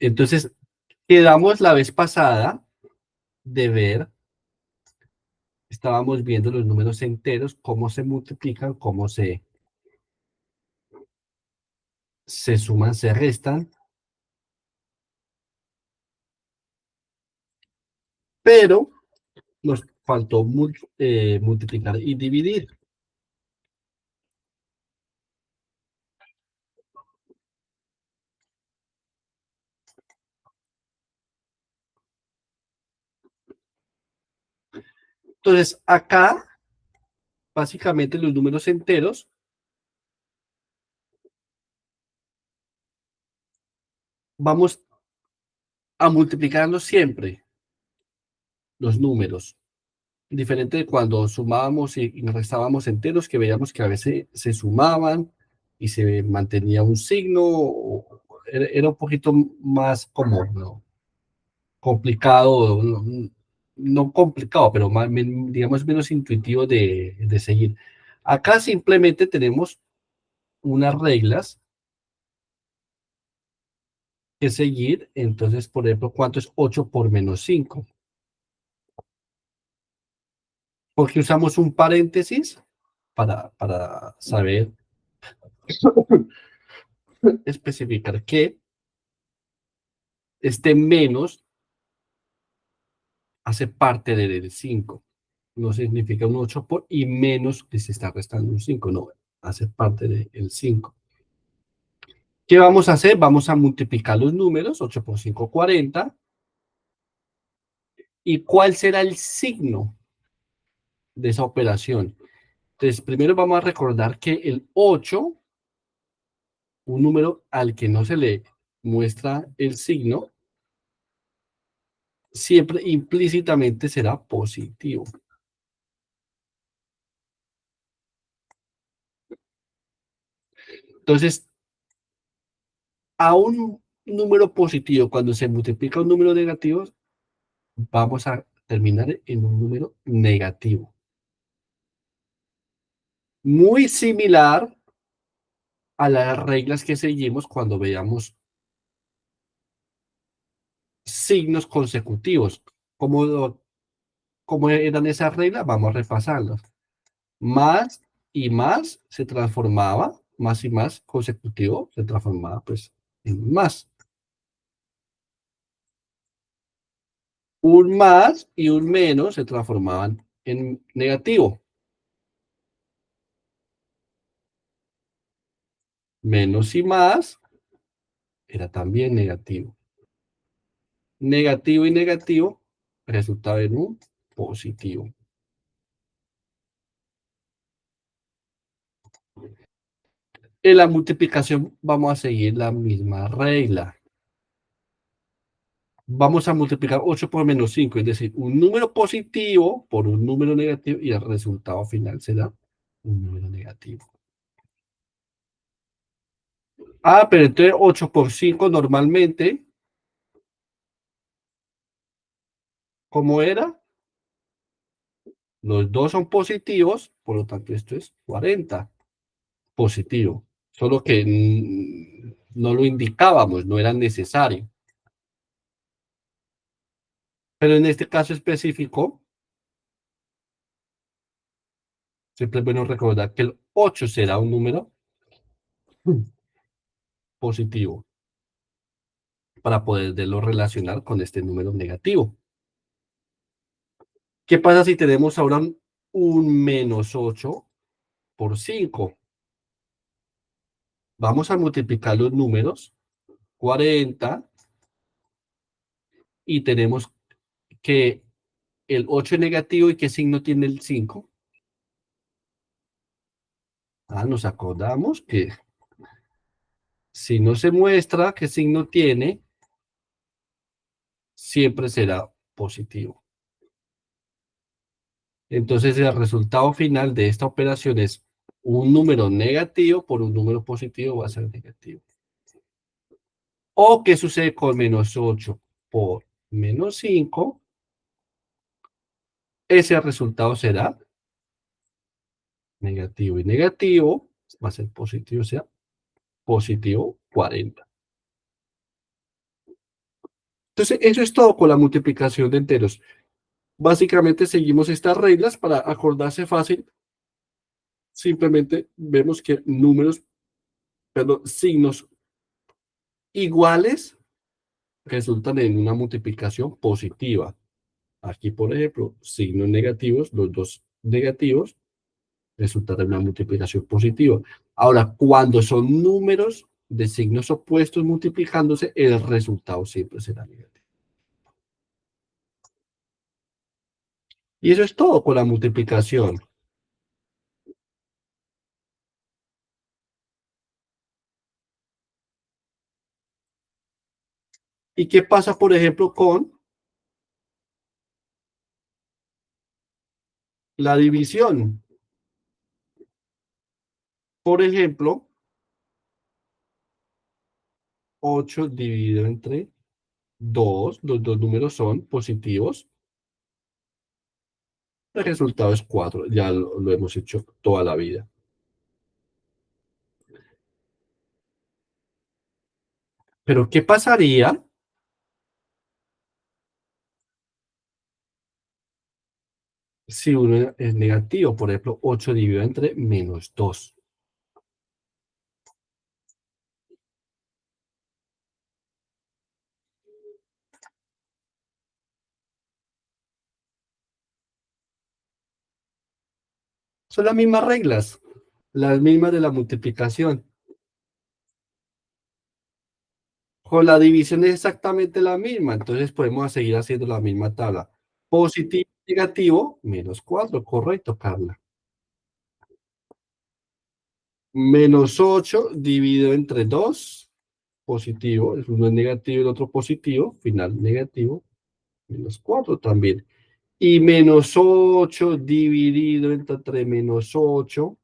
Entonces, quedamos la vez pasada de ver, estábamos viendo los números enteros, cómo se multiplican, cómo se suman, se restan, pero nos faltó multiplicar y dividir. Entonces, acá, básicamente los números enteros, vamos a multiplicarlos siempre, los números. Diferente de cuando sumábamos y restábamos enteros, que veíamos que a veces se sumaban y se mantenía un signo, era un poquito más como, ¿no? Complicado, no, no complicado, pero más, digamos menos intuitivo de seguir. Acá simplemente tenemos unas reglas que seguir, entonces, por ejemplo, ¿cuánto es 8 por menos 5? Porque usamos un paréntesis para saber especificar que este menos hace parte del 5. No significa un 8 por y menos que se está restando un 5, no, hace parte del 5. ¿Qué vamos a hacer? Vamos a multiplicar los números, 8 por 5, 40. ¿Y cuál será el signo de esa operación? Entonces, primero vamos a recordar que el 8, un número al que no se le muestra el signo, siempre implícitamente será positivo. Entonces, a un número positivo, cuando se multiplica un número negativo, vamos a terminar en un número negativo. Muy similar a las reglas que seguimos cuando veamos signos consecutivos. ¿Cómo eran esas reglas? Vamos a repasarlas. Más y más se transformaba, más y más consecutivo se transformaba pues en más. Un más y un menos se transformaban en negativo. Menos y más era también negativo. Negativo y negativo resultaba en un positivo. En la multiplicación vamos a seguir la misma regla. Vamos a multiplicar 8 por menos 5, es decir, un número positivo por un número negativo y el resultado final será un número negativo. Ah, pero entonces 8 por 5 normalmente, ¿cómo era? Los dos son positivos, por lo tanto esto es 40 positivo. Solo que no lo indicábamos, no era necesario. Pero en este caso específico, siempre es bueno recordar que el 8 será un número positivo para poderlo relacionar con este número negativo. ¿Qué pasa si tenemos ahora un menos 8 por 5? Vamos a multiplicar los números, 40, y tenemos que el 8 es negativo y qué signo tiene el 5. Ah, nos acordamos que si no se muestra qué signo tiene, siempre será positivo. Entonces el resultado final de esta operación es un número negativo por un número positivo va a ser negativo. ¿O qué sucede con menos 8 por menos 5? Ese resultado será negativo y negativo va a ser positivo, o sea, positivo 40. Entonces, eso es todo con la multiplicación de enteros. Básicamente seguimos estas reglas para acordarse fácil. Simplemente vemos que números, perdón, signos iguales resultan en una multiplicación positiva. Aquí, por ejemplo, signos negativos, los dos negativos, resultan en una multiplicación positiva. Ahora, cuando son números de signos opuestos multiplicándose, el resultado siempre será negativo. Y eso es todo con la multiplicación. ¿Y qué pasa, por ejemplo, con la división? Por ejemplo, 8 dividido entre 2, los dos números son positivos, el resultado es 4, ya lo hemos hecho toda la vida. Pero, ¿qué pasaría si uno es negativo? Por ejemplo, 8 dividido entre menos 2. Son las mismas reglas, las mismas de la multiplicación. Con la división es exactamente la misma, entonces podemos seguir haciendo la misma tabla. Positivo, negativo, menos 4, correcto, Carla. Menos 8 dividido entre 2, positivo, uno es negativo y el otro positivo, final negativo, menos 4 también. Y menos 8 dividido entre menos 8,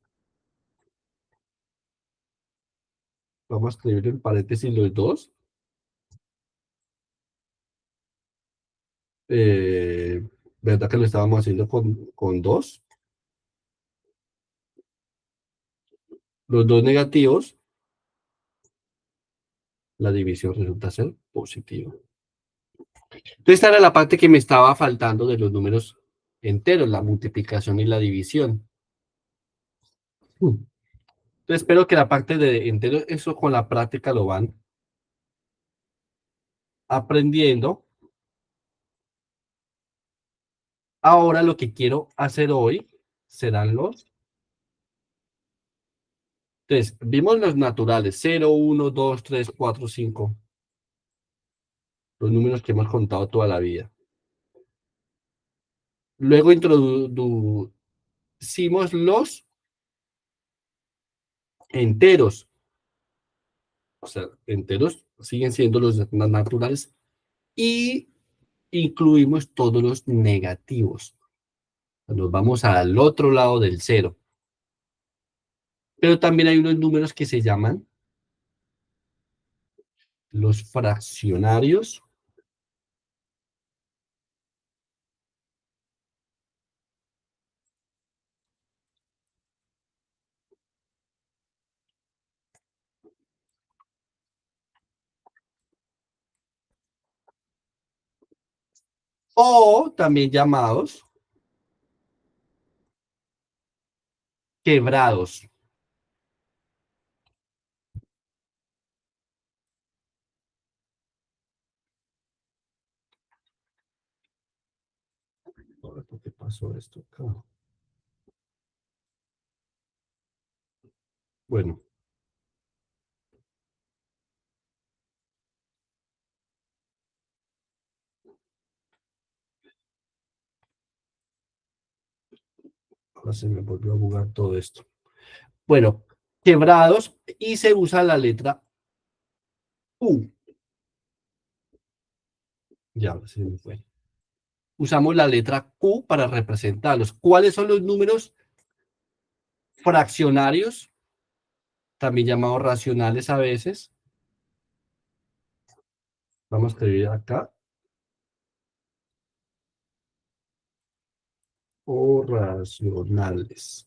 vamos a escribir en paréntesis los dos. Eh, ¿Verdad que lo estábamos haciendo con 2? Los dos negativos, la división resulta ser positiva. Entonces, esta era la parte que me estaba faltando de los números enteros, la multiplicación y la división. Entonces, espero que la parte de enteros, eso con la práctica lo van aprendiendo. Ahora lo que quiero hacer hoy serán los. Entonces, vimos los naturales, 0, 1, 2, 3, 4, 5, los números que hemos contado toda la vida. Luego introducimos los enteros. O sea, enteros siguen siendo los naturales y incluimos todos los negativos. Nos vamos al otro lado del cero. Pero también hay unos números que se llaman los fraccionarios o también llamados quebrados. Ahora, ¿por qué pasó esto acá? Bueno, ahora se me volvió a jugar todo esto. Bueno, quebrados y se usa la letra U. Ya, se me fue. Usamos la letra Q para representarlos. ¿Cuáles son los números fraccionarios? También llamados racionales a veces. Vamos a escribir acá. O racionales.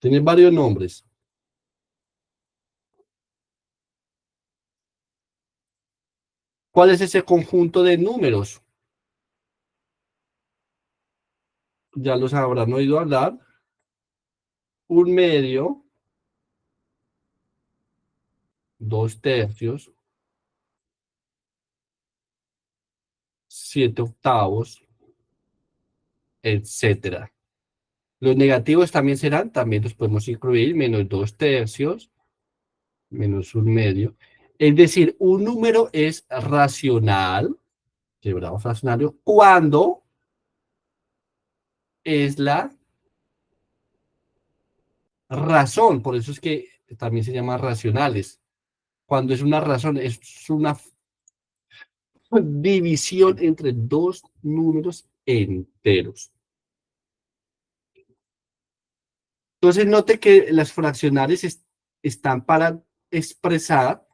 Tiene varios nombres. ¿Cuál es ese conjunto de números? Ya los habrán oído hablar. Un medio, dos tercios, siete octavos, etcétera. Los negativos también serán, también los podemos incluir, menos dos tercios, menos un medio. Es decir, un número es racional, quebrado fraccionario, cuando es la razón. Por eso es que también se llama racionales. Cuando es una razón, es una división entre dos números enteros. Entonces, note que las fraccionales están para expresar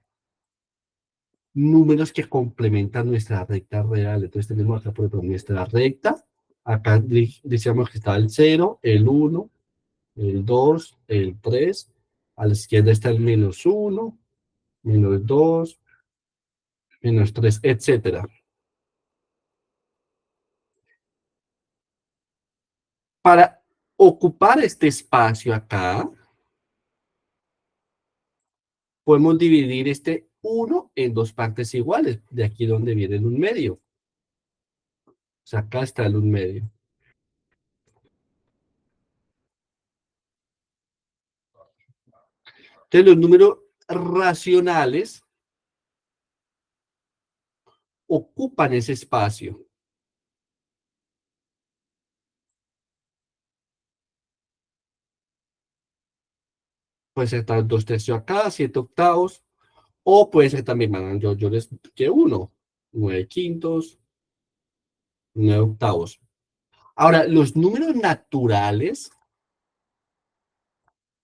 números que complementan nuestra recta real. Entonces, tenemos acá, por ejemplo, nuestra recta. Acá decíamos que está el cero, el uno, el 2, el 3. A la izquierda está el menos uno, menos 2, menos 3, etcétera. Para ocupar este espacio acá, podemos dividir este uno en dos partes iguales, de aquí donde viene el 1 medio. O sea, acá está el 1 medio. Entonces, los números racionales ocupan ese espacio. Puede ser tal dos tercios acá, siete octavos, o puede ser también, yo les que uno, nueve quintos, nueve octavos. Ahora, los números naturales,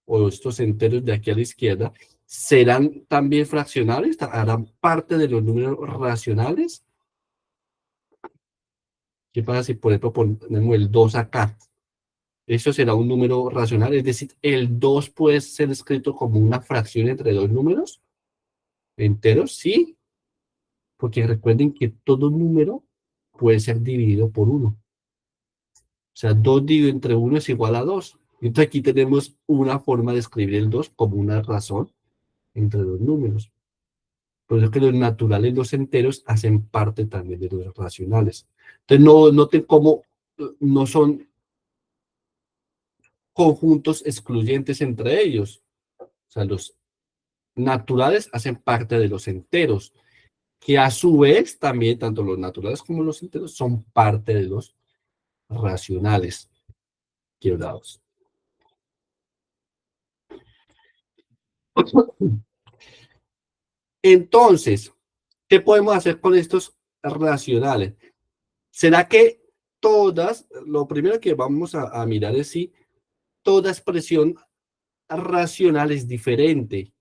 o estos enteros de aquí a la izquierda, serán también fraccionables, harán parte de los números racionales. ¿Qué pasa si, por ejemplo, ponemos el 2 acá? Eso será un número racional, es decir, el 2 puede ser escrito como una fracción entre dos números enteros, sí, porque recuerden que todo número puede ser dividido por uno. O sea, 2 dividido entre uno es igual a 2. Entonces aquí tenemos una forma de escribir el 2 como una razón entre dos números. Por eso que los naturales, los enteros, hacen parte también de los racionales. Entonces, no noten cómo no son conjuntos excluyentes entre ellos. O sea, los naturales hacen parte de los enteros, que a su vez también, tanto los naturales como los enteros, son parte de los racionales quebrados. Entonces, ¿qué podemos hacer con estos racionales? ¿Será que lo primero que vamos a mirar es si toda expresión racional es diferente?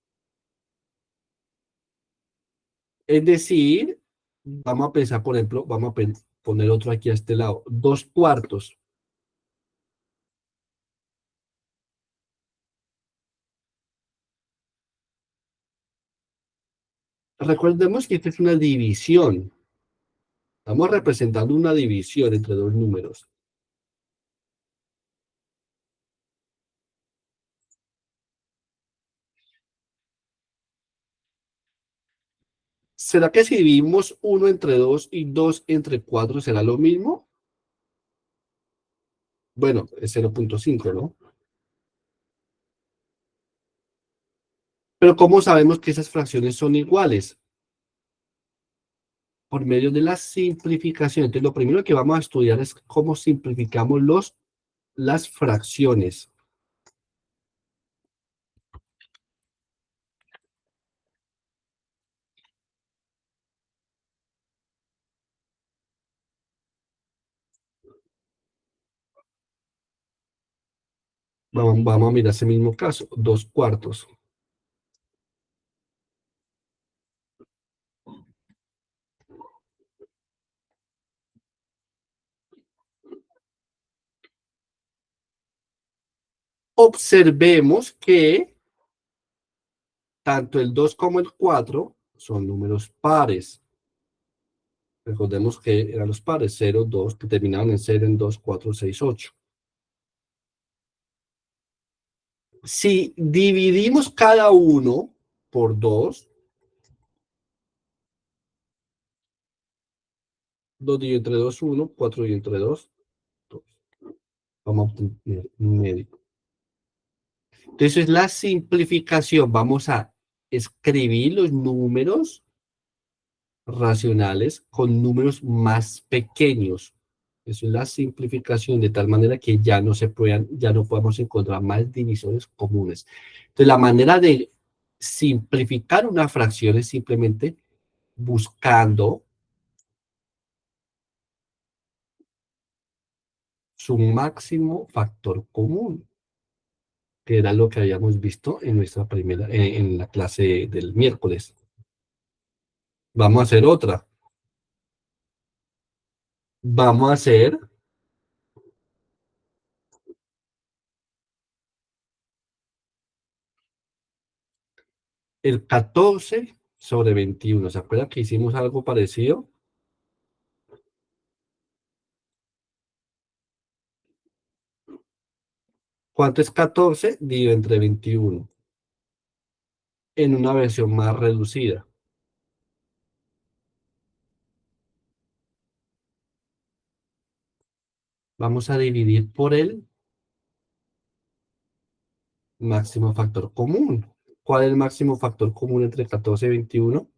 Es decir, vamos a pensar, por ejemplo, vamos a poner otro aquí a este lado, 2 cuartos. Recordemos que esta es una división. Estamos representando una división entre dos números. ¿Será que si dividimos uno entre 2 y 2 entre 4 será lo mismo? Bueno, es 0,5, ¿no? Pero ¿cómo sabemos que esas fracciones son iguales? Por medio de la simplificación. Entonces, lo primero que vamos a estudiar es cómo simplificamos las fracciones. Vamos a mirar ese mismo caso, 2 cuartos. Observemos que tanto el 2 como el 4 son números pares. Recordemos que eran los pares 0, 2, que terminaban en 0, en 2, 4, 6, 8. Si dividimos cada uno por 2, 2 dividido entre 2, 1, 4 dividido entre 2, 2. Vamos a obtener un medio. Entonces, la simplificación. Vamos a escribir los números racionales con números más pequeños. Eso es la simplificación, de tal manera que ya no podamos encontrar más divisores comunes. Entonces, la manera de simplificar una fracción es simplemente buscando su máximo factor común, que era lo que habíamos visto en nuestra primera, en la clase del miércoles. Vamos a hacer otra. Vamos a hacer el 14 sobre 21. ¿Se acuerdan que hicimos algo parecido? ¿Cuánto es 14 dividido entre 21? En una versión más reducida. Vamos a dividir por el máximo factor común. ¿Cuál es el máximo factor común entre 14 y 21?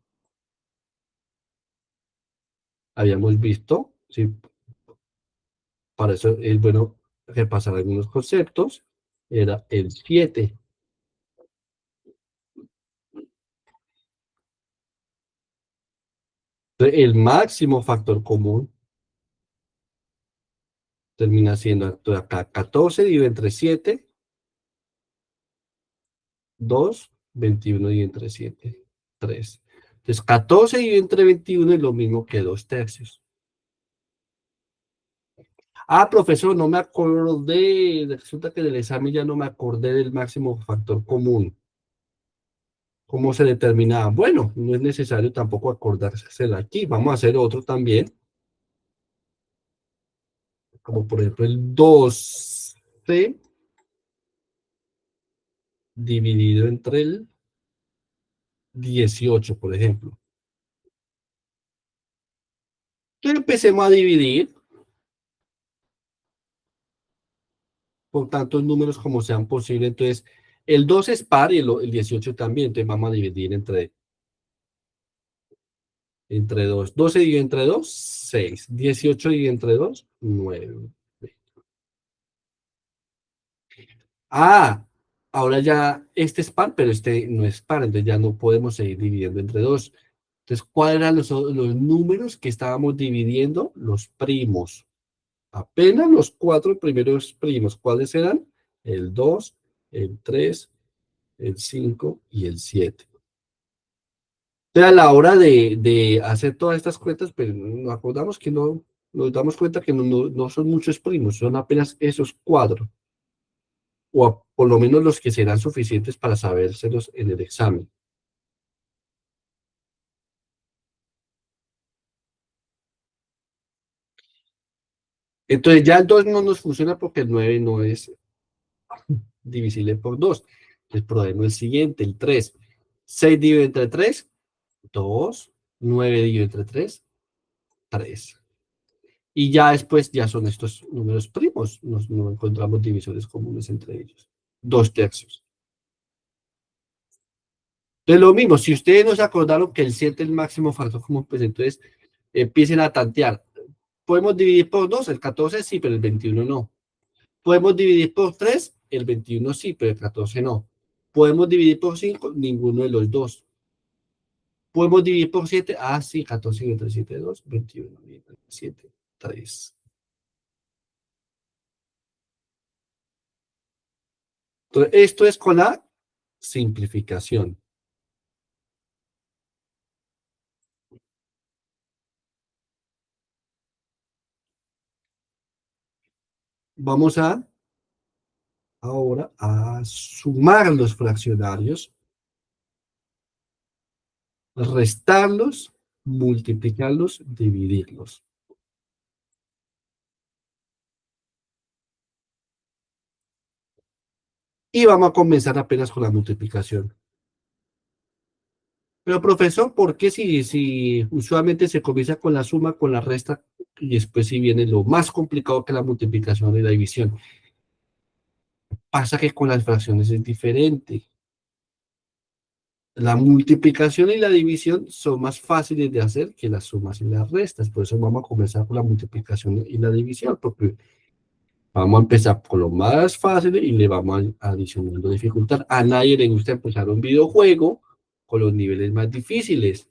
Habíamos visto, sí, para eso es bueno repasar algunos conceptos. Era el 7. Entonces, el máximo factor común termina siendo acá 14 dividido entre 7, 2, 21 dividido entre 7, 3. Entonces, 14 dividido entre 21 es lo mismo que 2 tercios. Ah, profesor, no me acordé. Resulta que del examen ya no me acordé del máximo factor común. ¿Cómo se determinaba? Bueno, no es necesario tampoco acordarse de aquí. Vamos a hacer otro también, como por ejemplo el 12 dividido entre el 18, por ejemplo. Entonces empecemos a dividir por tantos números como sean posibles. Entonces, el 2 es par y el 18 también. Entonces vamos a dividir entre 2. 12 dividido entre 2, 6. 18 dividido entre 2, 9. Ah, ahora ya este es par, pero este no es par, entonces ya no podemos seguir dividiendo entre 2. Entonces, ¿cuáles eran los números que estábamos dividiendo? Los primos. Apenas los 4 primeros primos. ¿Cuáles eran? El 2, el 3, el 5 y el 7. Entonces, a la hora de hacer todas estas cuentas, pues nos acordamos que no, nos damos cuenta que no son muchos primos, son apenas esos 4, por lo menos los que serán suficientes para sabérselos en el examen. Entonces ya el 2 no nos funciona porque el 9 no es divisible por 2. Entonces probemos el siguiente, el 3. 6 dividido entre 3, 2. 9 dividido entre 3, 3. Y ya después ya son estos números primos. No encontramos divisores comunes entre ellos. 2 tercios. Entonces lo mismo, si ustedes no se acordaron que el 7 es el máximo factor común, pues entonces empiecen a tantear. ¿Podemos dividir por 2? El 14 sí, pero el 21 no. ¿Podemos dividir por 3? El 21 sí, pero el 14 no. ¿Podemos dividir por 5? Ninguno de los dos. ¿Podemos dividir por 7? Ah, sí, 14 entre 7, 2, 21 entre 7, 3. Entonces, esto es con la simplificación. Vamos a ahora a sumar los fraccionarios, restarlos, multiplicarlos, dividirlos. Y vamos a comenzar apenas con la multiplicación. Pero profesor, ¿por qué si usualmente se comienza con la suma, con la resta, y después si viene lo más complicado que la multiplicación y la división? Pasa que con las fracciones es diferente. La multiplicación y la división son más fáciles de hacer que las sumas y las restas. Por eso vamos a comenzar con la multiplicación y la división, porque vamos a empezar con lo más fácil y le vamos a adicionando dificultad. A nadie le gusta empezar un videojuego con los niveles más difíciles.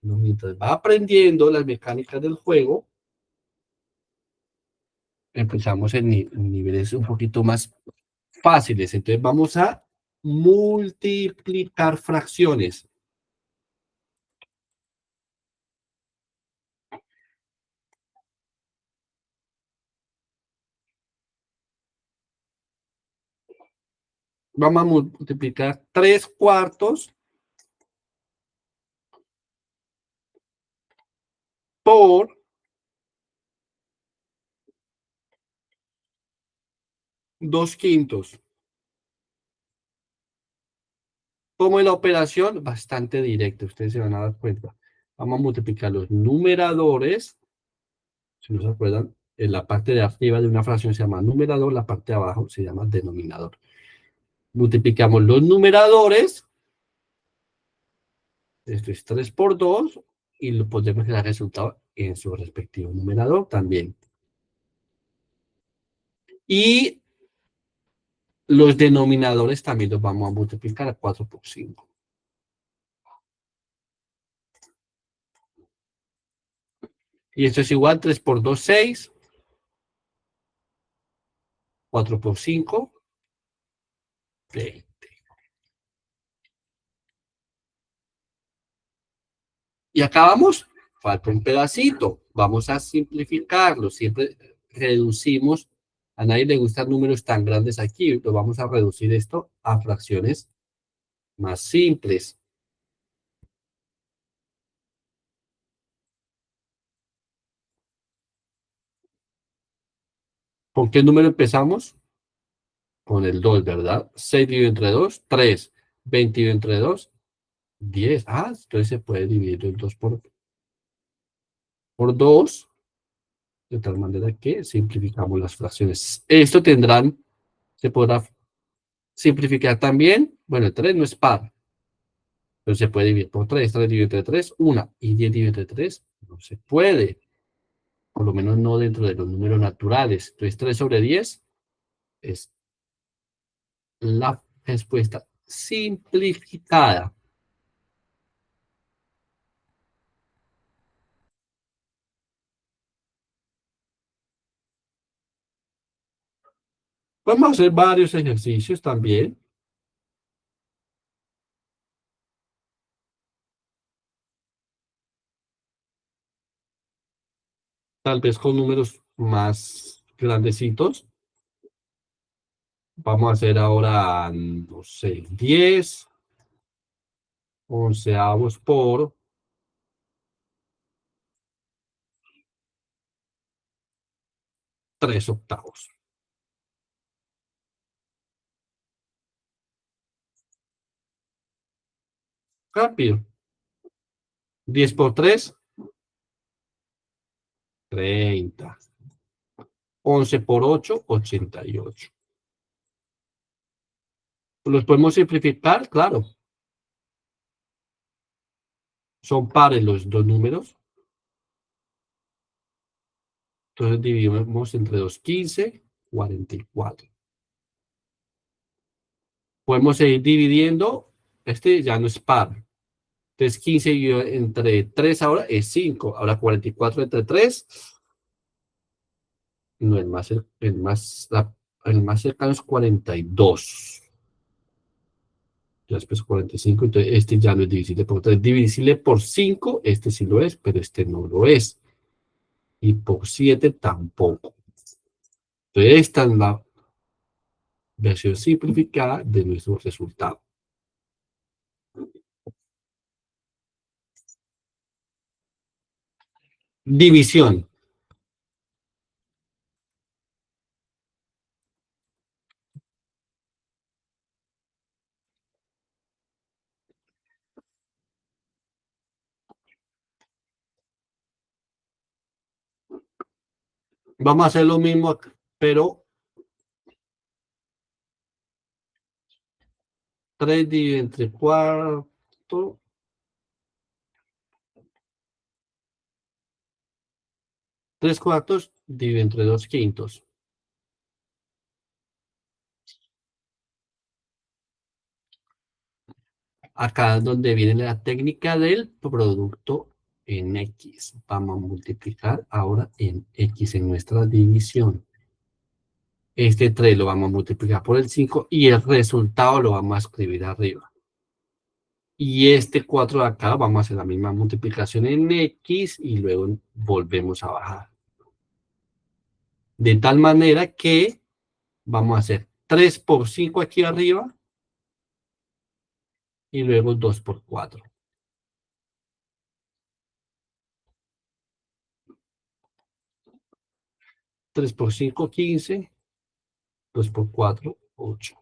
¿No? Mientras va aprendiendo las mecánicas del juego, empezamos en niveles un poquito más fáciles. Entonces vamos a multiplicar fracciones. Vamos a multiplicar 3/4 por 2/5. Como en la operación, bastante directa, ustedes se van a dar cuenta. Vamos a multiplicar los numeradores, si no se acuerdan, en la parte de arriba de una fracción se llama numerador, la parte de abajo se llama denominador. Multiplicamos los numeradores, esto es 3 por 2, y lo podemos el resultado en su respectivo numerador también. Y los denominadores también los vamos a multiplicar a 4 por 5. Y esto es igual, 3 por 2, 6, 4 por 5, 20. Y acabamos, falta un pedacito. Vamos a simplificarlo. Siempre reducimos. A nadie le gustan números tan grandes aquí. Lo vamos a reducir esto a fracciones más simples. ¿Con qué número empezamos? Con el 2, ¿verdad? 6 dividido entre 2, 3. 20 dividido entre 2, 10. Ah, entonces se puede dividir el 2 por 2, de tal manera que simplificamos las fracciones. Esto se podrá simplificar también. Bueno, el 3 no es par, pero se puede dividir por 3. 3 dividido entre 3, 1. Y 10 dividido entre 3, no se puede. Por lo menos no dentro de los números naturales. Entonces 3 sobre 10 es la respuesta simplificada. Podemos hacer varios ejercicios también. Tal vez con números más grandecitos. Vamos a hacer ahora, no sé, 10 onceavos por 3 octavos. Rápido. 10 por 3, 30. 11 por 8, 88. Los podemos simplificar, claro. Son pares los dos números. Entonces dividimos entre 2, 15, 44. Podemos seguir dividiendo. Este ya no es par. Entonces 15 entre 3 ahora es 5. Ahora 44 entre 3. No, el más cercano es 42. Ya después 45. Entonces este ya no es divisible por 3. Divisible por 5, este sí lo es, pero este no lo es. Y por 7 tampoco. Entonces esta es la versión simplificada de nuestro resultado. División. Vamos a hacer lo mismo, pero 3 dividido entre 4, 3 cuartos dividido entre 2 quintos. Acá es donde viene la técnica del producto en X. Vamos a multiplicar ahora en X en nuestra división. Este 3 lo vamos a multiplicar por el 5 y el resultado lo vamos a escribir arriba. Y este 4 de acá vamos a hacer la misma multiplicación en X y luego volvemos a bajar. De tal manera que vamos a hacer 3 por 5 aquí arriba y luego 2 por 4. 3 por 5, 15. 2 por 4, 8.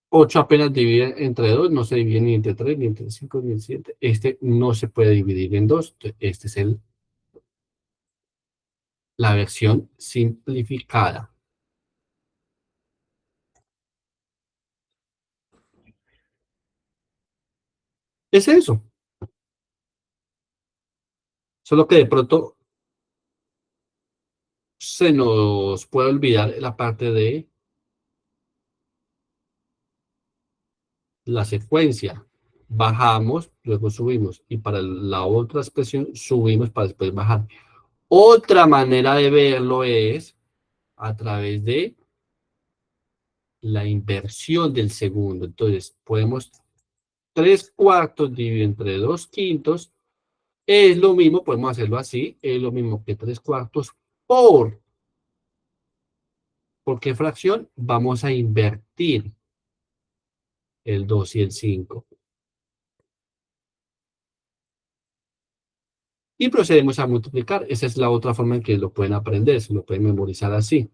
8 apenas divide entre 2, no se divide ni entre 3, ni entre 5, ni entre 7. Este no se puede dividir en 2. Este es la versión simplificada. Es eso. Solo que de pronto se nos puede olvidar la parte de la secuencia. Bajamos, luego subimos. Y para la otra expresión, subimos para después bajar. Otra manera de verlo es a través de la inversión del segundo. Entonces, podemos 3 cuartos dividido entre 2 quintos. Es lo mismo, podemos hacerlo así. Es lo mismo que 3 cuartos ¿por qué fracción? Vamos a invertir el 2 y el 5. Y procedemos a multiplicar. Esa es la otra forma en que lo pueden aprender, se lo pueden memorizar así.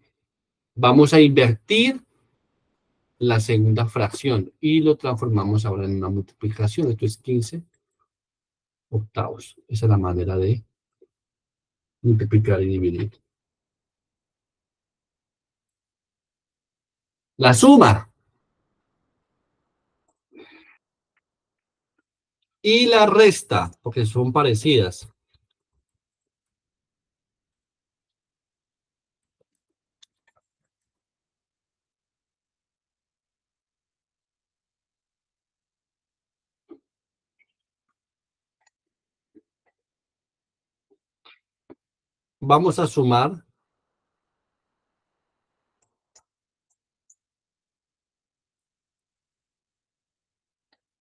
Vamos a invertir la segunda fracción y lo transformamos ahora en una multiplicación. Esto es 15 octavos. Esa es la manera de multiplicar y dividir. La suma y la resta, porque son parecidas. Vamos a sumar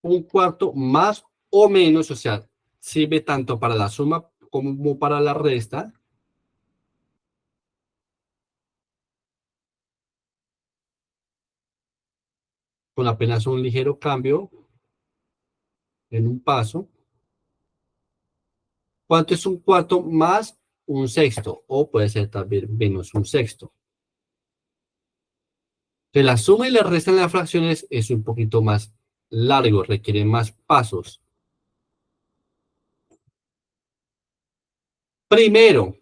un cuarto más o menos, o sea, sirve tanto para la suma como para la resta. Con apenas un ligero cambio en un paso. ¿Cuánto es un cuarto más un sexto? O puede ser también menos un sexto. De la suma y la resta en las fracciones es un poquito más largo, requiere más pasos. Primero,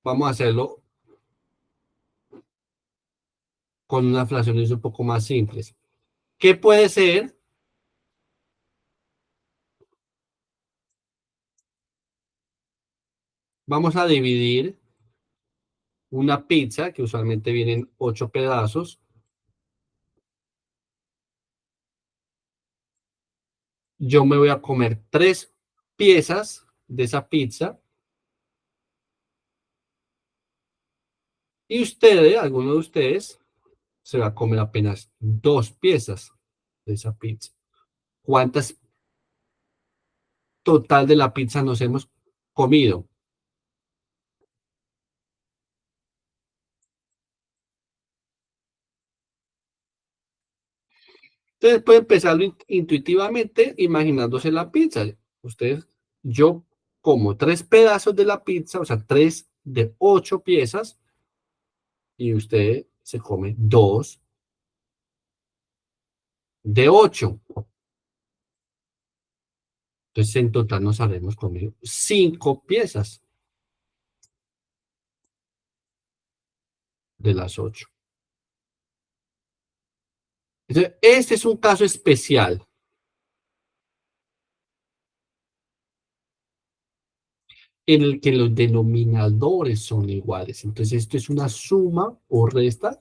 vamos a hacerlo con unas fracciones un poco más simples. ¿Qué puede ser? Vamos a dividir una pizza, que usualmente vienen 8 pedazos. Yo me voy a comer 3 piezas de esa pizza. Y ustedes, alguno de ustedes, se va a comer apenas 2 piezas de esa pizza. ¿Cuántas total de la pizza nos hemos comido? Entonces puede empezarlo intuitivamente imaginándose la pizza. Ustedes, yo como tres pedazos de la pizza, o sea, tres de 8 piezas, y usted se come dos de 8. Entonces en total nos haremos comido 5 piezas de las 8. Entonces, este es un caso especial en el que los denominadores son iguales. Entonces, esto es una suma o resta,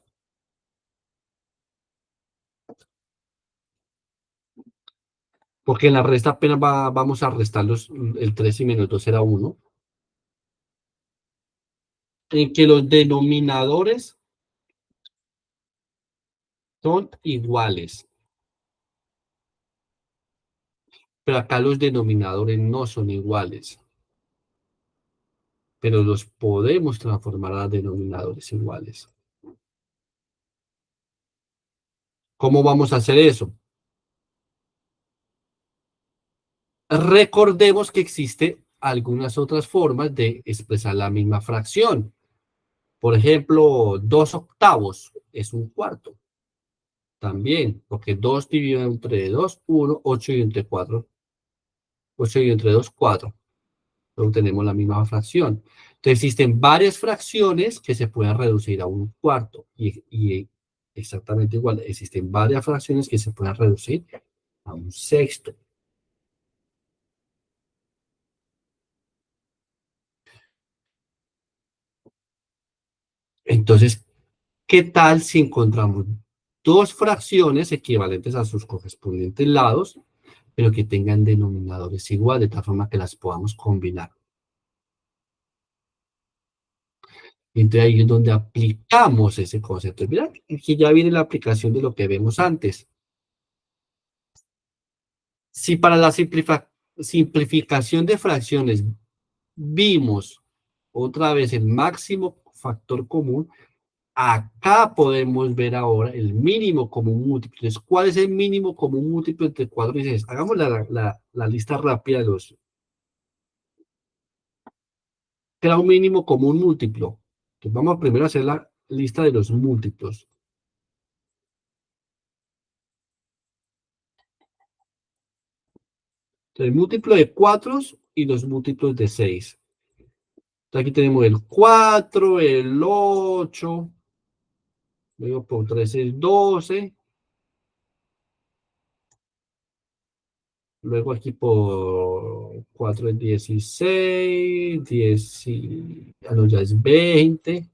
porque en la resta apenas vamos a restar el 3 y menos 2 será 1, en que los denominadores son iguales, pero acá los denominadores no son iguales, pero los podemos transformar a denominadores iguales. ¿Cómo vamos a hacer eso? Recordemos que existe algunas otras formas de expresar la misma fracción. Por ejemplo, 2 octavos es un cuarto. También, porque 2 dividido entre 2, 1, 8 y entre 4, 8 y entre 2, 4. Luego tenemos la misma fracción. Entonces existen varias fracciones que se pueden reducir a un cuarto. Y exactamente igual, existen varias fracciones que se pueden reducir a un sexto. Entonces, ¿qué tal si encontramos dos fracciones equivalentes a sus correspondientes lados, pero que tengan denominadores iguales, de tal forma que las podamos combinar? Y entonces ahí es donde aplicamos ese concepto. Mira, aquí ya viene la aplicación de lo que vemos antes. Si para la simplificación de fracciones vimos otra vez el máximo factor común, acá podemos ver ahora el mínimo común múltiplo. Entonces, ¿cuál es el mínimo común múltiplo entre 4 y 6? Hagamos la lista rápida de los. Crea un mínimo común múltiplo. Entonces, vamos primero a hacer la lista de los múltiplos. Entonces, el múltiplo de 4 y los múltiplos de 6. Entonces, aquí tenemos el 4, el 8, luego por 3 es 12, luego aquí por 4 es 16, 10, no, ya es 20,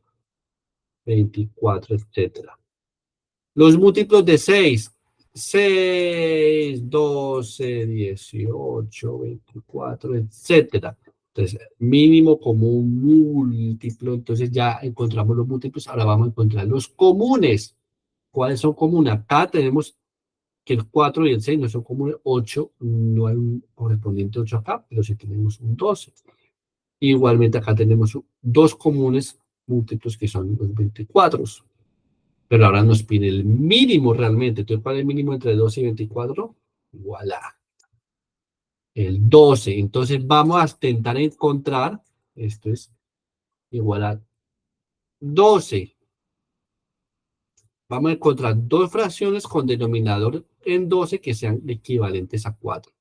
24, etcétera. Los múltiplos de 6, 6, 12, 18, 24, etcétera. Entonces, mínimo común múltiplo. Entonces ya encontramos los múltiplos. Ahora vamos a encontrar los comunes. ¿Cuáles son comunes? Acá tenemos que el 4 y el 6 no son comunes. 8, no hay un correspondiente 8 acá, pero sí tenemos un 12. Igualmente acá tenemos dos comunes múltiplos que son los 24. Pero ahora nos pide el mínimo realmente. Entonces, ¿cuál es el mínimo entre 12 y 24? Voilà, el 12. Entonces, vamos a intentar encontrar, esto es igual a 12. Vamos a encontrar dos fracciones con denominador en 12 que sean equivalentes a 4,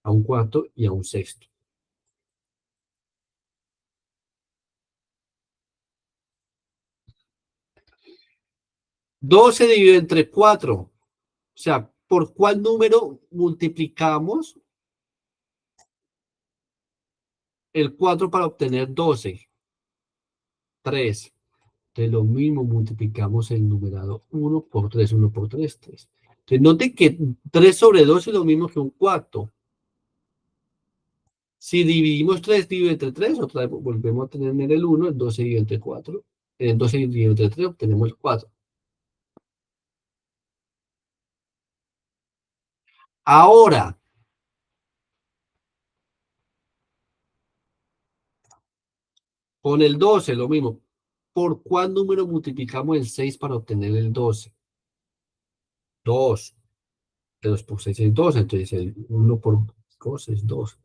a un cuarto y a un sexto. 12 dividido entre 4. O sea, ¿por cuál número multiplicamos el 4 para obtener 12? 3. De lo mismo multiplicamos el numerador 1 por 3, 1 por 3, 3. Entonces, note que 3 sobre 2 es lo mismo que un cuarto. Si dividimos 3 dividido entre 3, otra vez volvemos a tener el 1, el 12 dividido entre 4. El 12 dividido entre 3 obtenemos el 4. Ahora, con el 12, lo mismo. ¿Por cuál número multiplicamos el 6 para obtener el 12? 2. De 2 por 6 es 2, entonces el 1 por 2 es 2.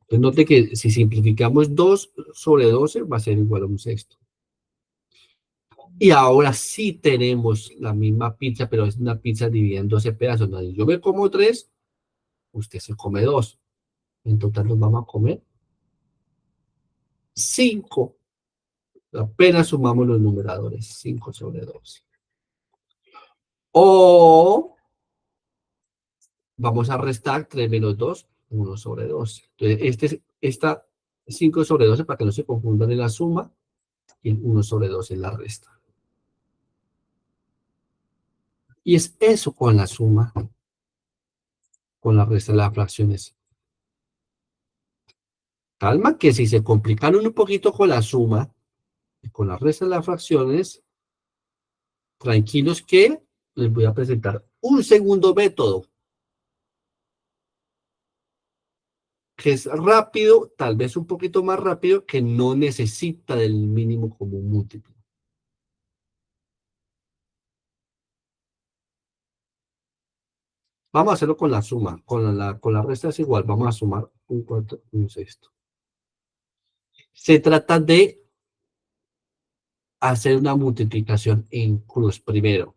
Entonces note que si simplificamos 2 sobre 12 va a ser igual a un sexto. Y ahora sí tenemos la misma pizza, pero es una pizza dividida en 12 pedazos. ¿No? Yo me como 3, usted se come 2. En total nos vamos a comer 5. Apenas sumamos los numeradores, 5 sobre 12. O vamos a restar 3 menos 2, 1 sobre 12. Entonces, esta 5 sobre 12, para que no se confundan en la suma, y el 1 sobre 12 en la resta. Y es eso con la suma, con la resta de las fracciones. Calma que si se complican un poquito con la suma y con la resta de las fracciones, tranquilos que les voy a presentar un segundo método que es rápido, tal vez un poquito más rápido, que no necesita del mínimo común múltiplo. Vamos a hacerlo con la suma, con la resta es igual, vamos a sumar un cuarto y un sexto. Se trata de hacer una multiplicación en cruz primero.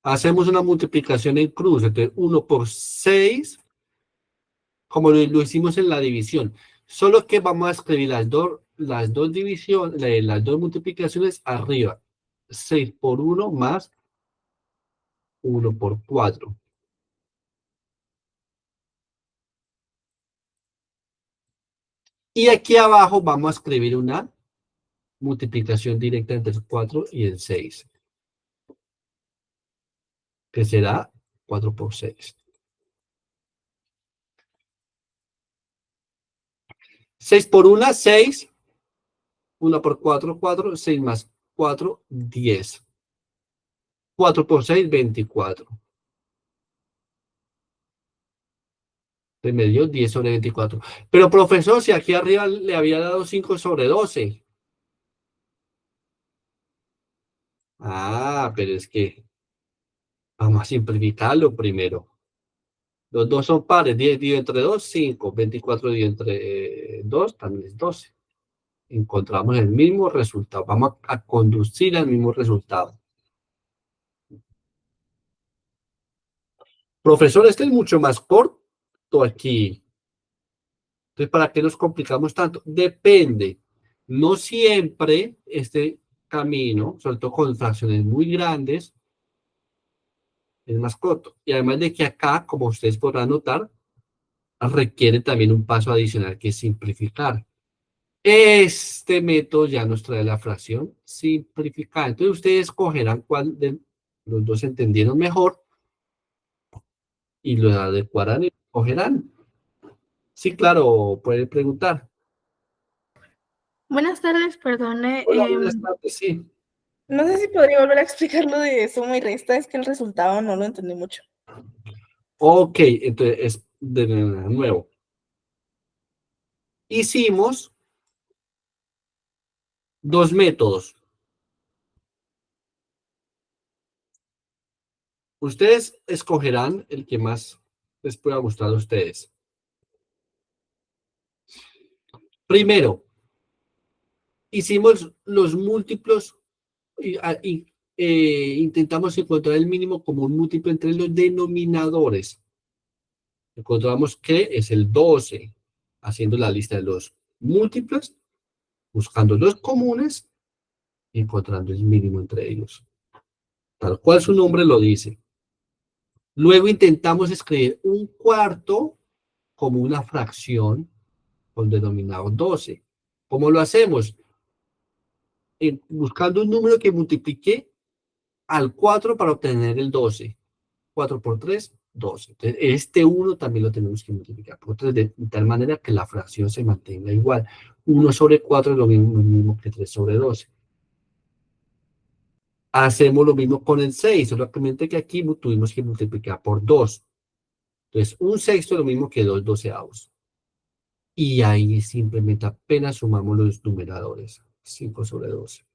Hacemos una multiplicación en cruz, entonces 1 por 6, como lo hicimos en la división. Solo que vamos a escribir las dos divisiones, las dos multiplicaciones arriba. 6 por 1 más 1 por 4. Y aquí abajo vamos a escribir una multiplicación directa entre el 4 y el 6, que será 4 por 6. 6 por 1, 6. 1 por 4, 4. 6 más 4, 10. 4 por 6, 24. Me dio 10 sobre 24. Pero profesor, si aquí arriba le había dado 5 sobre 12. Ah, pero es que vamos a simplificarlo primero. Los dos son pares. 10 dividido entre 2, 5. 24 dividido entre 2 también es 12. Encontramos el mismo resultado. Vamos a conducir al mismo resultado. Profesor, este es mucho más corto aquí. Entonces, ¿para qué nos complicamos tanto? Depende. No siempre este camino, sobre todo con fracciones muy grandes, es más corto. Y además de que acá, como ustedes podrán notar, requiere también un paso adicional que es simplificar. Este método ya nos trae la fracción simplificada. Entonces ustedes escogerán cuál de los dos entendieron mejor y lo adecuarán y escogerán. Sí, claro, pueden preguntar. Buenas tardes, perdone. Hola, buenas tardes, sí. No sé si podría volver a explicar lo de suma y resta, es que el resultado no lo entendí mucho. Ok, entonces es de nuevo. Hicimos dos métodos. Ustedes escogerán el que más les pueda gustar a ustedes. Primero, hicimos los múltiplos y intentamos encontrar el mínimo común múltiplo entre los denominadores. Encontramos que es el 12, haciendo la lista de los múltiplos, buscando los comunes y encontrando el mínimo entre ellos. Tal cual su nombre lo dice. Luego intentamos escribir un cuarto como una fracción con denominado 12. ¿Cómo lo hacemos? Buscando un número que multiplique al 4 para obtener el 12. 4 por 3, 12. Entonces, este 1 también lo tenemos que multiplicar por 3 de tal manera que la fracción se mantenga igual. 1 sobre 4 es lo mismo que 3 sobre 12. Hacemos lo mismo con el 6, solamente que aquí tuvimos que multiplicar por 2. Entonces, un sexto es lo mismo que 2 doceavos. Y ahí simplemente apenas sumamos los numeradores. 5/12.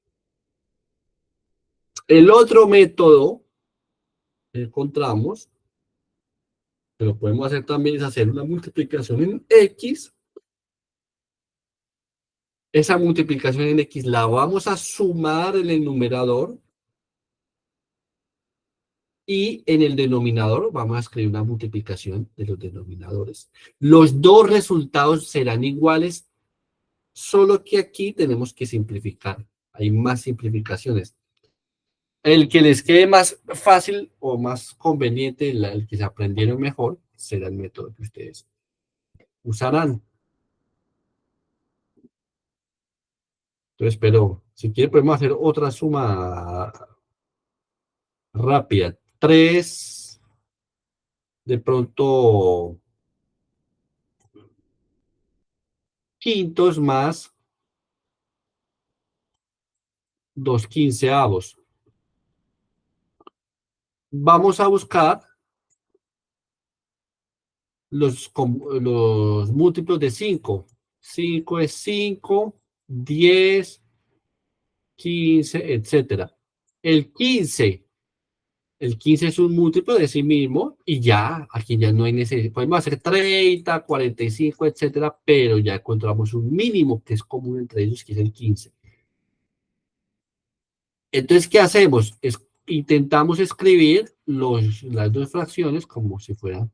El otro método que encontramos, que lo podemos hacer también, es hacer una multiplicación en X. Esa multiplicación en X la vamos a sumar en el numerador y en el denominador vamos a escribir una multiplicación de los denominadores. Los dos resultados serán iguales, solo que aquí tenemos que simplificar. Hay más simplificaciones. El que les quede más fácil o más conveniente, el que se aprendieron mejor, será el método que ustedes usarán. Entonces, pero si quieren podemos hacer otra suma rápida. 3, de pronto, quintos más 2/15. Vamos a buscar los múltiplos de 5. 5 es 5, 10, 15, etcétera. El 15 El 15 es un múltiplo de sí mismo y ya, aquí ya no hay necesidad. Podemos hacer 30, 45, etcétera, pero ya encontramos un mínimo que es común entre ellos, que es el 15. Entonces, ¿qué hacemos? Intentamos escribir las dos fracciones como si fueran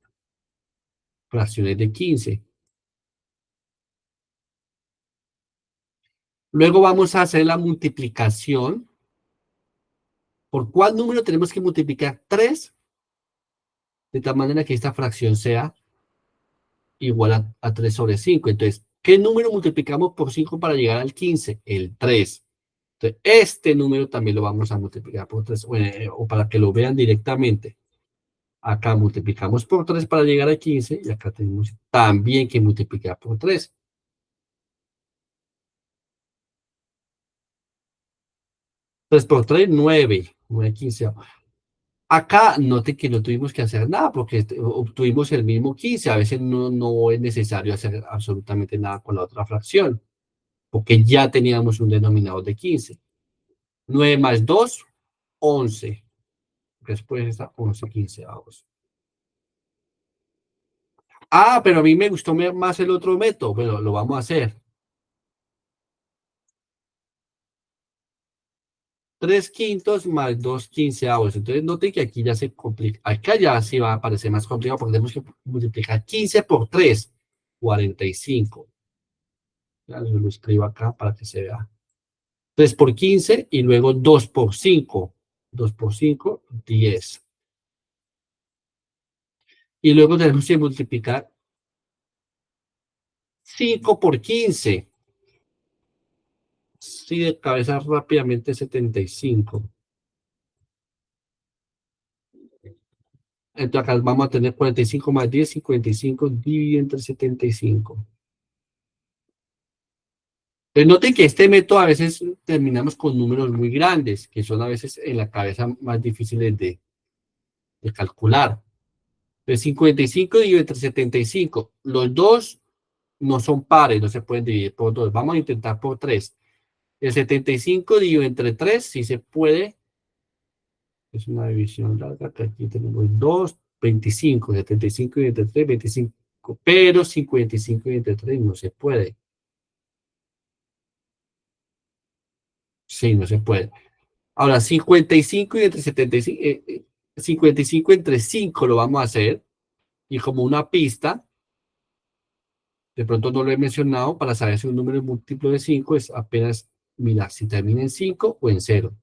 fracciones de 15. Luego vamos a hacer la multiplicación. ¿Por cuál número tenemos que multiplicar? 3, de tal manera que esta fracción sea igual a 3/5. Entonces, ¿qué número multiplicamos por 5 para llegar al 15? El 3. Entonces, este número también lo vamos a multiplicar por 3, o para que lo vean directamente. Acá multiplicamos por 3 para llegar a 15 y acá tenemos también que multiplicar por 3. 3 por 3, 9. 9/15. Acá note que no tuvimos que hacer nada porque obtuvimos el mismo 15. A veces no es necesario hacer absolutamente nada con la otra fracción, porque ya teníamos un denominador de 15. 9 más 2, 11. Después está 11/15. Pero a mí me gustó más el otro método. Bueno, lo vamos a hacer. 3/5 más 2/15. Entonces noten que aquí ya se complica. Acá ya sí va a parecer más complicado porque tenemos que multiplicar 15 por 3, 45. Ya lo escribo acá para que se vea. 3 por 15 y luego 2 por 5. 2 por 5, 10. Y luego tenemos que multiplicar 5 por 15. Sí, de cabeza rápidamente 75. Entonces acá vamos a tener 45 más 10, 55 dividido entre 75. Entonces noten que este método a veces terminamos con números muy grandes, que son a veces en la cabeza más difíciles de calcular. Entonces 55 dividido entre 75. Los dos no son pares, no se pueden dividir por dos. Vamos a intentar por 3. El 75 dividido entre 3 sí se puede. Es una división larga, que aquí tenemos 2, 25, 75 y entre 3, 25, pero 55 y entre 3 no se puede. Sí, no se puede. Ahora, 55 y entre 75, 55 entre 5 lo vamos a hacer, y como una pista, de pronto no lo he mencionado, para saber si un número es múltiplo de 5 es apenas mirar si termina en 5 o en 0.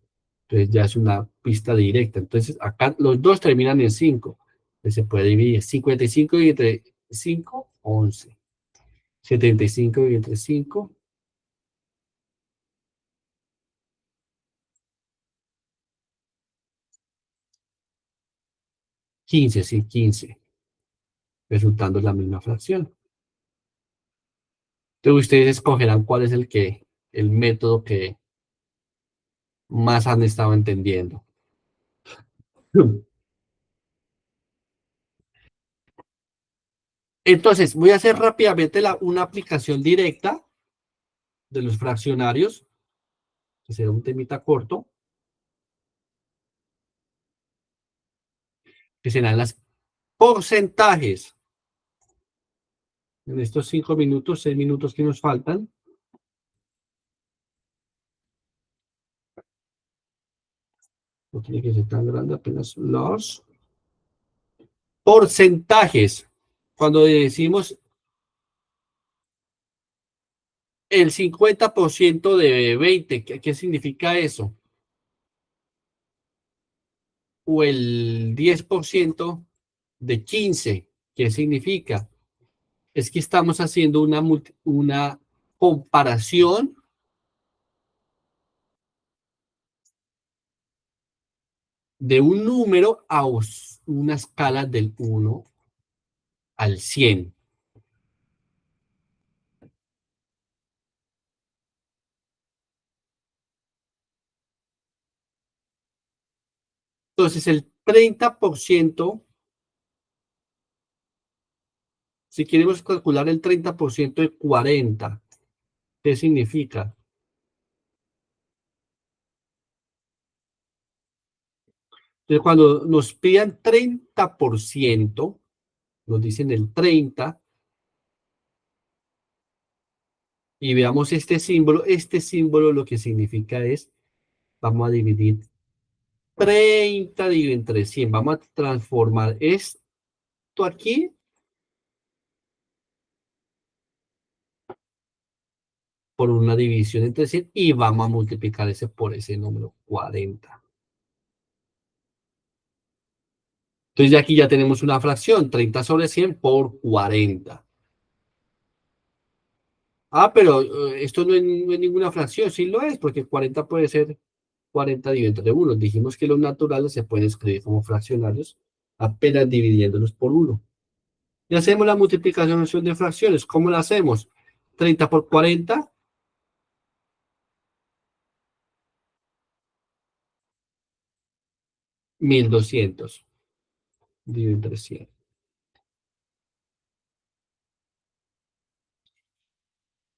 Entonces ya es una pista directa. Entonces acá los dos terminan en 5. Entonces se puede dividir 55 y entre 5, 11. 75 y entre 5, 15, sí, 15, resultando en la misma fracción. Entonces ustedes escogerán cuál es el método que más han estado entendiendo. Entonces, voy a hacer rápidamente una aplicación directa de los fraccionarios, que será un temita corto, que serán los porcentajes. En estos 5 minutos, 6 minutos que nos faltan, no tiene que ser tan grande, apenas los porcentajes. Cuando decimos el 50% de 20, ¿qué significa eso? O el 10% de 15, ¿qué significa? Es que estamos haciendo una comparación de un número a una escala del 1 al 100. Entonces, el 30%, si queremos calcular el 30% de 40, ¿qué significa? Entonces, cuando nos pidan 30%, nos dicen el 30, y veamos este símbolo lo que significa es, vamos a dividir 30 dividido entre 100, vamos a transformar esto aquí por una división entre 100 y vamos a multiplicar ese por ese número 40. Entonces, aquí ya tenemos una fracción, 30 sobre 100 por 40. Ah, pero esto no es ninguna fracción, sí lo es, porque 40 puede ser 40 dividido entre 1. Dijimos que los naturales se pueden escribir como fraccionarios apenas dividiéndolos por 1. Y hacemos la multiplicación de fracciones. ¿Cómo la hacemos? 30 por 40, 1200 dividido entre 100.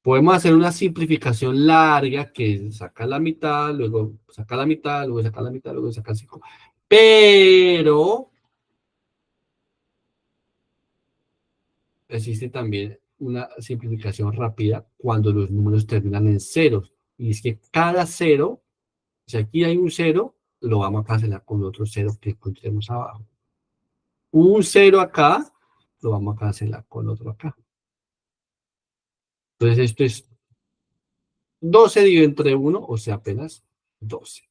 Podemos hacer una simplificación larga que saca la mitad, luego saca la mitad, luego saca la mitad, luego saca el 5. Pero existe también una simplificación rápida cuando los números terminan en ceros. Y es que cada cero, si aquí hay un cero, lo vamos a cancelar con otro cero que encontremos abajo. Un cero acá, lo vamos a cancelar con otro acá. Entonces esto es 12 dividido entre 1, o sea, apenas 12.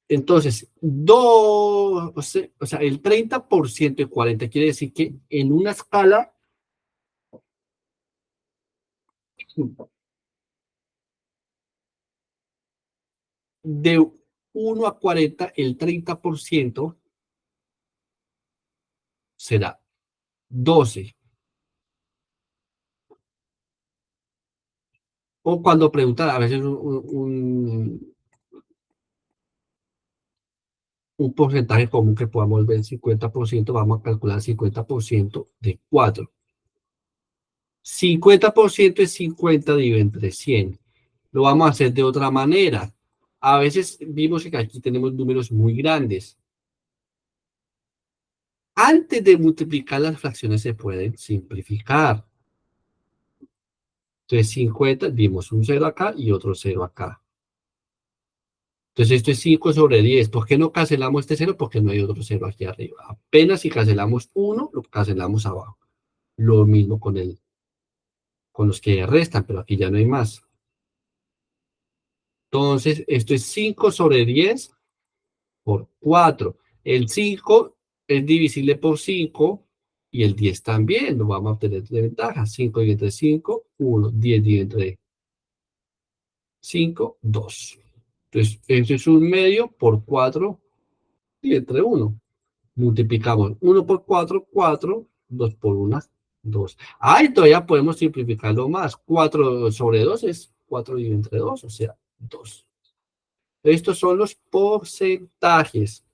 Entonces, o sea, el 30% de 40 quiere decir que en una escala de 1 a 40, el 30% será 12. O cuando preguntan, a veces un porcentaje común que podamos ver, 50%, vamos a calcular 50% de 4. 50% es 50 dividido entre 100. Lo vamos a hacer de otra manera. A veces vimos que aquí tenemos números muy grandes. Antes de multiplicar las fracciones se pueden simplificar. Entonces 50, vimos un 0 acá y otro 0 acá. Entonces esto es 5 sobre 10. ¿Por qué no cancelamos este 0? Porque no hay otro 0 aquí arriba. Apenas si cancelamos 1, lo cancelamos abajo. Lo mismo con los que restan, pero aquí ya no hay más. Entonces, esto es 5 sobre 10 por 4. El 5 es divisible por 5 y el 10 también. Lo vamos a obtener de ventaja. 5 dividido entre 5, 1. 10 dividido entre 5, 2. Entonces, esto es un medio por 4 y entre 1. Multiplicamos 1 por 4, 4. 2 por 1, 2. Ah, y todavía podemos simplificarlo más. 4 sobre 2 es 4 dividido entre 2, o sea, 2. Estos son los porcentajes.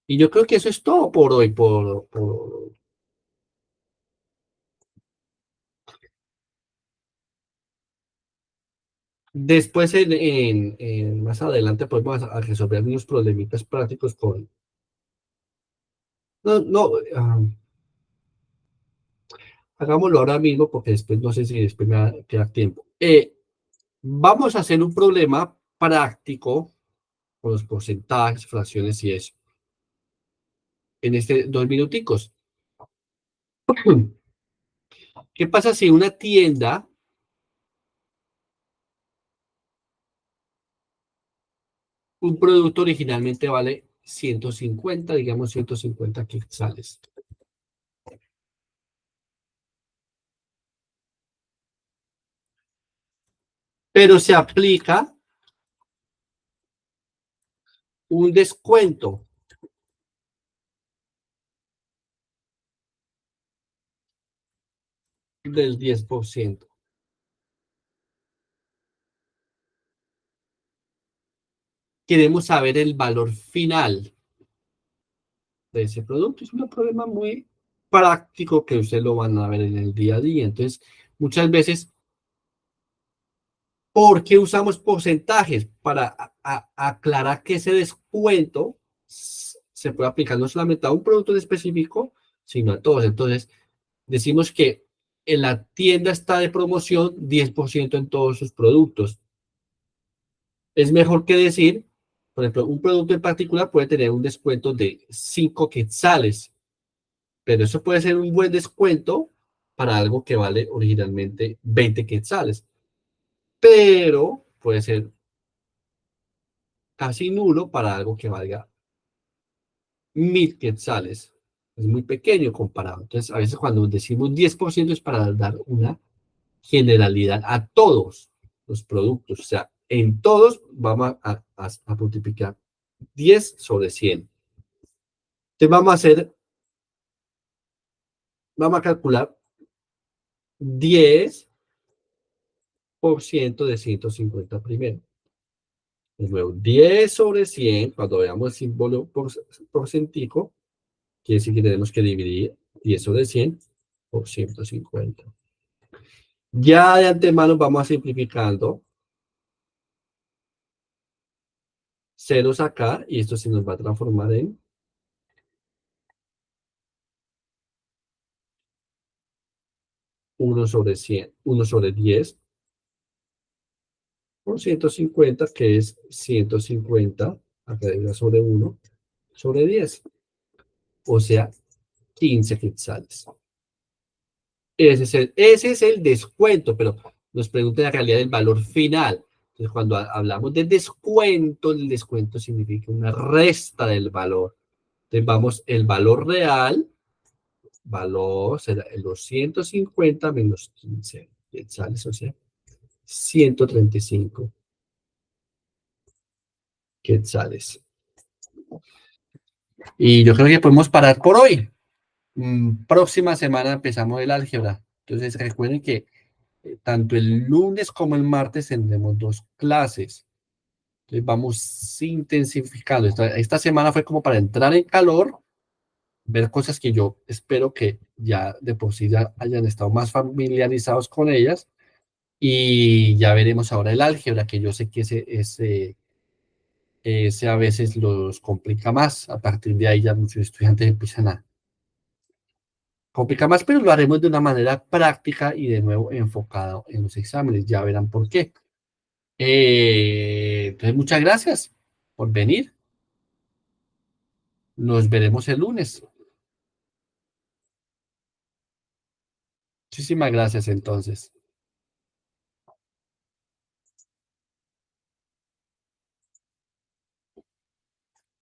Y yo creo que eso es todo por hoy. Después, más adelante, podemos a resolver unos problemitas prácticos con... No, no, hagámoslo ahora mismo porque después no sé si después me va a quedar tiempo. Vamos a hacer un problema práctico con los porcentajes, fracciones y eso. En este 2 minuticos. ¿Qué pasa si una tienda, un producto originalmente vale 150, digamos 150 quetzales? Pero se aplica un descuento del 10%. Queremos saber el valor final de ese producto. Es un problema muy práctico que ustedes lo van a ver en el día a día. Entonces, muchas veces, ¿por qué usamos porcentajes? Para aclarar que ese descuento se puede aplicar no solamente a un producto en específico, sino a todos. Entonces, decimos que en la tienda está de promoción 10% en todos sus productos. Es mejor que decir, por ejemplo, un producto en particular puede tener un descuento de 5 quetzales, pero eso puede ser un buen descuento para algo que vale originalmente 20 quetzales, pero puede ser casi nulo para algo que valga 1000 quetzales. Es muy pequeño comparado. Entonces, a veces cuando decimos 10% es para dar una generalidad a todos los productos. O sea, en todos vamos a multiplicar 10 sobre 100. Entonces, vamos a calcular 10% de 150 primero. De nuevo, 10 sobre 100, cuando veamos el símbolo por cientico, quiere decir que tenemos que dividir 10 sobre 100 por 150. Ya de antemano vamos a simplificando ceros acá y esto se nos va a transformar en 1 sobre 100, 1 sobre 10 por 150, que es 150, acá diga sobre 1, sobre 10, o sea, 15 quetzales. Ese es el descuento, pero nos pregunta la realidad del valor final. Entonces, cuando hablamos de descuento, el descuento significa una resta del valor. Entonces, vamos, el valor real, valor será los 150 menos 15 quetzales, o sea, 135 quetzales. Y yo creo que podemos parar por hoy. Próxima semana empezamos el álgebra. Entonces, recuerden que tanto el lunes como el martes tendremos 2 clases. Entonces vamos intensificando. Esta semana fue como para entrar en calor, ver cosas que yo espero que ya de por sí ya hayan estado más familiarizados con ellas. Y ya veremos ahora el álgebra, que yo sé que ese a veces los complica más. A partir de ahí ya muchos estudiantes empiezan a complicar más, pero lo haremos de una manera práctica y de nuevo enfocado en los exámenes. Ya verán por qué. Entonces, muchas gracias por venir. Nos veremos el lunes. Muchísimas gracias entonces.